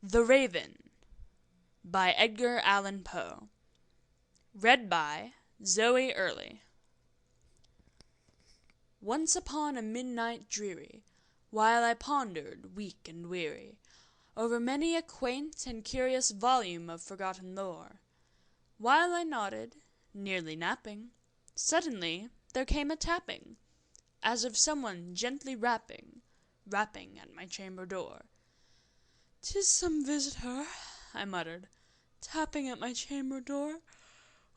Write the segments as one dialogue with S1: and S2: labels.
S1: The Raven by Edgar Allan Poe. Read by Zoe Earley. Once upon a midnight dreary, while I pondered, weak and weary, over many a quaint and curious volume of forgotten lore, while I nodded, nearly napping, suddenly there came a tapping, as of someone gently rapping at my chamber door. "'Tis some visitor," I muttered, "tapping at my chamber door.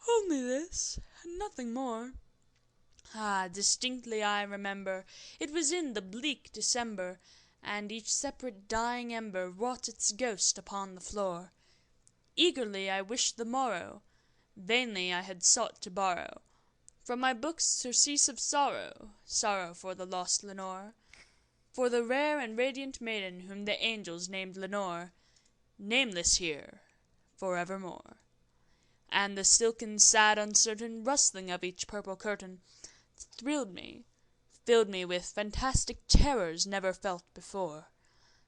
S1: Only this, and nothing more." Ah, distinctly I remember, it was in the bleak December, and each separate dying ember wrought its ghost upon the floor. Eagerly I wished the morrow, vainly I had sought to borrow from my books surcease of sorrow, sorrow for the lost Lenore, for the rare and radiant maiden whom the angels named Lenore, nameless here forevermore. And the silken, sad, uncertain rustling of each purple curtain thrilled me, filled me with fantastic terrors never felt before,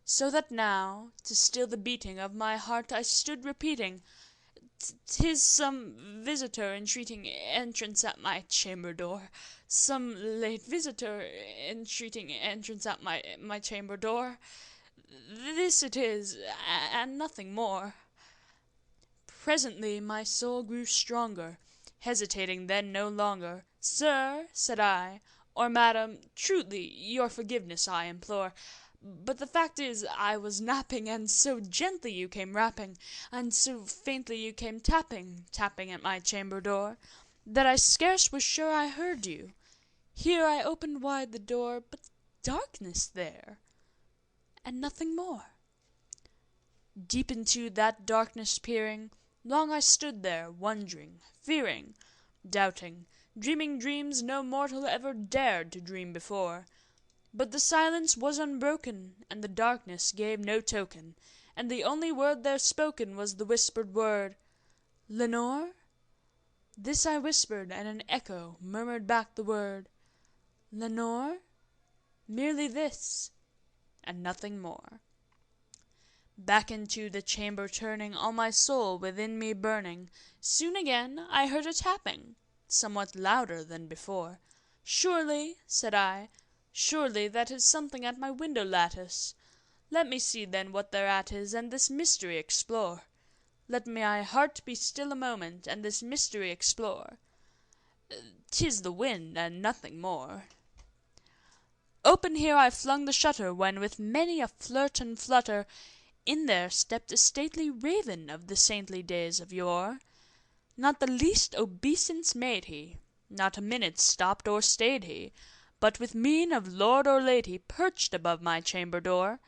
S1: so that now, to still the beating of my heart, I stood repeating, "'Tis some visitor entreating entrance at my chamber door, some late visitor entreating entrance at my chamber door. This it is, and nothing more." Presently my soul grew stronger, hesitating then no longer. "Sir," said I, "or madam, truly your forgiveness I implore. But the fact is, I was napping, and so gently you came rapping, and so faintly you came tapping at my chamber door, that I scarce was sure I heard you. Here I opened wide the door, but darkness there, and nothing more." Deep into that darkness peering, long I stood there, wondering, fearing, doubting, dreaming dreams no mortal ever dared to dream before. But the silence was unbroken, and the darkness gave no token, and the only word there spoken was the whispered word, "Lenore?" This I whispered, and an echo murmured back the word, "Lenore?" Merely this, and nothing more. Back into the chamber turning, all my soul within me burning, soon again I heard a tapping, somewhat louder than before. "Surely," said I, "surely that is something at my window lattice. Let me see then what thereat is, and this mystery explore. Let my heart be still a moment, and this mystery explore. 'Tis the wind, and nothing more." Open here I flung the shutter, when with many a flirt and flutter in there stepped a stately raven of the saintly days of yore. Not the least obeisance made he, not a minute stopped or stayed he, but with mien of lord or lady perched above my chamber door,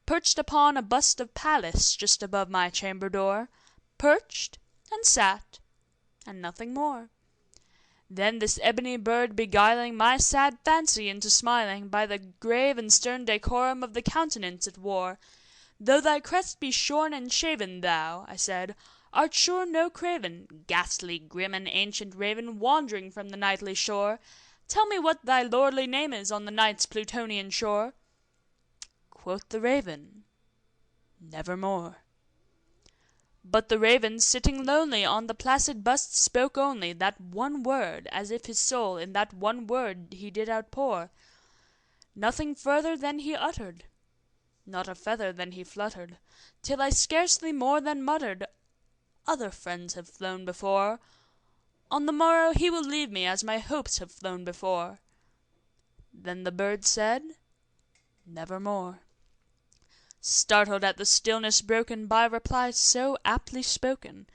S1: perched upon a bust of Pallas just above my chamber door, perched, and sat, and nothing more. Then this ebony bird beguiling my sad fancy into smiling, by the grave and stern decorum of the countenance it wore, "Though thy crest be shorn and shaven, thou," I said, "art sure no craven, ghastly, grim, and ancient raven, wandering from the nightly shore. Tell me what thy lordly name is on the night's Plutonian shore." Quoth the raven, "Nevermore." But the raven, sitting lonely on the placid bust, spoke only that one word, as if his soul in that one word he did outpour. Nothing further then he uttered, not a feather then he fluttered, till I scarcely more than muttered, "Other friends have flown before. On the morrow he will leave me as my hopes have flown before." Then the bird said, "Nevermore." Startled at the stillness broken by reply so aptly spoken,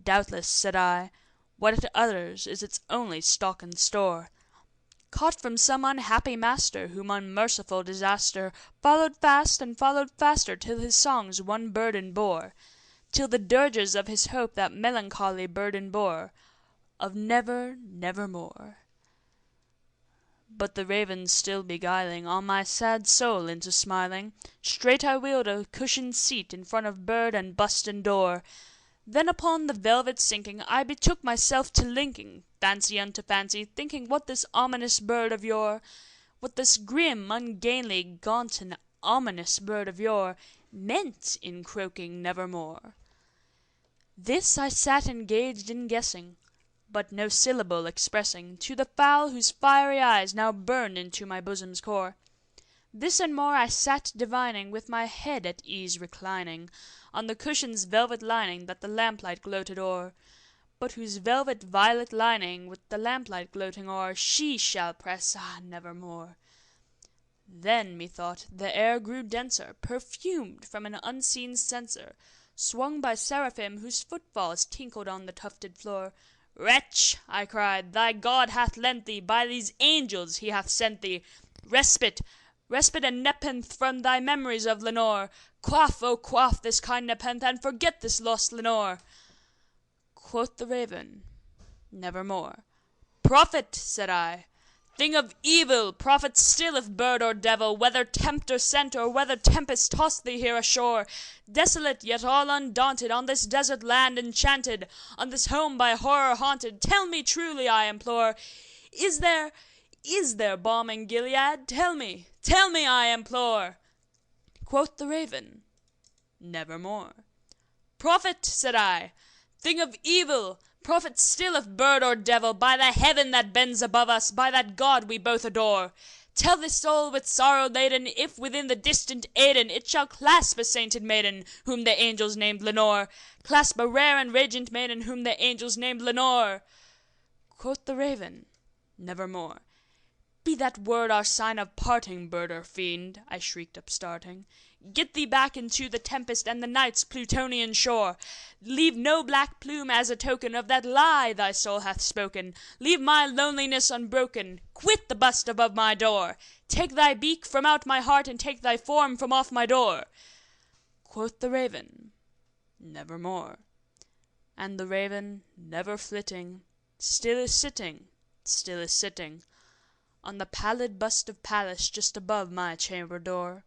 S1: "Doubtless," said I, "what it utters is its only stock and store, caught from some unhappy master, whom unmerciful disaster followed fast and followed faster, till his songs one burden bore, till the dirges of his hope that melancholy burden bore, of never, nevermore." But the raven still beguiling all my sad soul into smiling, straight I wheeled a cushioned seat in front of bird and bust and door. Then upon the velvet sinking, I betook myself to linking fancy unto fancy, thinking what this ominous bird of yore, what this grim, ungainly, gaunt, and ominous bird of yore meant in croaking Nevermore. This I sat engaged in guessing, but no syllable expressing to the fowl whose fiery eyes now burned into my bosom's core. This and more I sat divining, with my head at ease reclining on the cushion's velvet lining that the lamplight gloated o'er, but whose velvet violet lining with the lamplight gloating o'er she shall press, nevermore. Then, methought, the air grew denser, perfumed from an unseen censer, swung by seraphim whose footfalls tinkled on the tufted floor. "Wretch," I cried, "thy God hath lent thee, by these angels he hath sent thee, respite and nepenthe from thy memories of Lenore. Quaff, oh quaff this kind nepenthe, and forget this lost Lenore." Quoth the raven, "Nevermore." "Prophet," said I, "thing of evil, prophet still if bird or devil, whether tempter sent or whether tempest tossed thee here ashore, desolate yet all undaunted, on this desert land enchanted, on this home by horror haunted, tell me truly, I implore, is there balm in Gilead? Tell me, I implore." Quoth the raven, "Nevermore." "Prophet," said I, "thing of evil, prophet still if bird or devil, by the heaven that bends above us, by that God we both adore, tell this soul with sorrow laden, if within the distant Aidenn it shall clasp a sainted maiden, whom the angels named Lenore, clasp a rare and radiant maiden, whom the angels named Lenore." Quoth the raven, "Nevermore." "Be that word our sign of parting, bird or fiend," I shrieked upstarting. "Get thee back into the tempest and the night's Plutonian shore. Leave no black plume as a token of that lie thy soul hath spoken. Leave my loneliness unbroken. Quit the bust above my door. Take thy beak from out my heart, and take thy form from off my door." Quoth the raven, "Nevermore." And the raven, never flitting, still is sitting, on the pallid bust of Pallas just above my chamber door,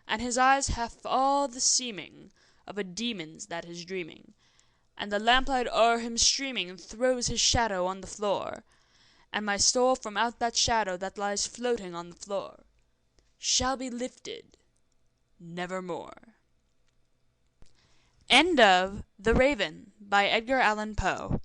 S1: and his eyes have all the seeming of a demon's that is dreaming, and the lamplight o'er him streaming throws his shadow on the floor, and my soul from out that shadow that lies floating on the floor shall be lifted nevermore. End of The Raven by Edgar Allan Poe.